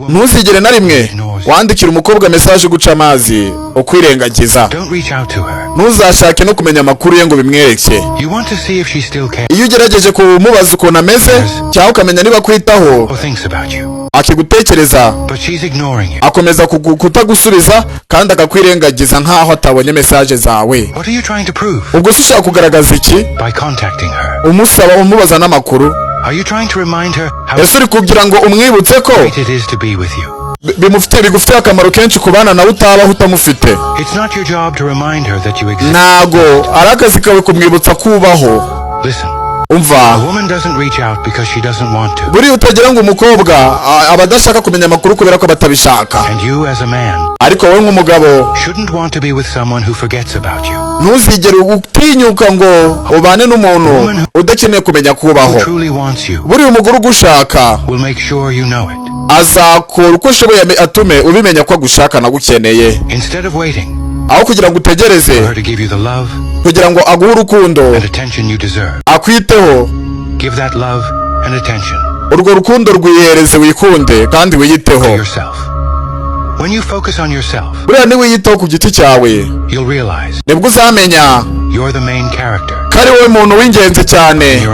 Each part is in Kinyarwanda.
ntuzigere na rimwe wandikira umukobwa message guca amazi ukwirengagiza. Ntuzashake no kumenya amakuru ye ngo bimwereke. Iyo ugerageje kumubaza ukuntu ameze cyangwa ukamenya niba kwitaho akigutekereza, akomeza kutagusubiza kandi akakwirengagiza nkaho atabonye message zawe. Ubwo se ushaka kugaragaza iki? Umusaba umubaza n'amakuru. Ese uri kugira ngo umwibutse ko bigufitiye akamaro kenshi kubana nawe utabaho utamufite? Ntago ari akazi kawe kumwibutsa kubaho. Umva, buri utagira ngo umukobwa aba adashaka kumenya amakuru kubera ko batabishaka. Ariko wowe nk'umugabo ntuzigere utinyuka ngo ubane n'umuntu udakeneye kumenya kubaho. Buri umugore ugushaka azakora uko ashoboye atume ubimenya ko agushaka nagukeneye. Aho kugira ngo utegereze kugira ngo aguhe urukundo akwiteho, urwo rukundo rwihereze, wikunde kandi wiyiteho. Buriya niwiyiteho ku giti cyawe nibwo uzamenya ko ari wowe muntu w'ingenzi cyane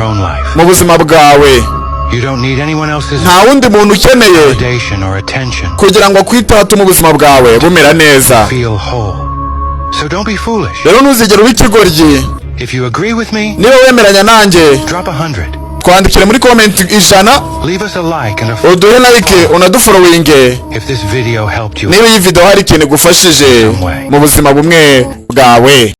mu buzima bwawe. Nta wundi muntu ukeneye kugira ngo akwiteho atume ubuzima bwawe bumera neza. Rero ntuzigere uba ikigoryi. Niba wemeranya nanjye, twandikire muri comment 100, uduhe like, unadufollowinge niba iyi video hari ikintu igufashije mu buzima bumwe bwawe.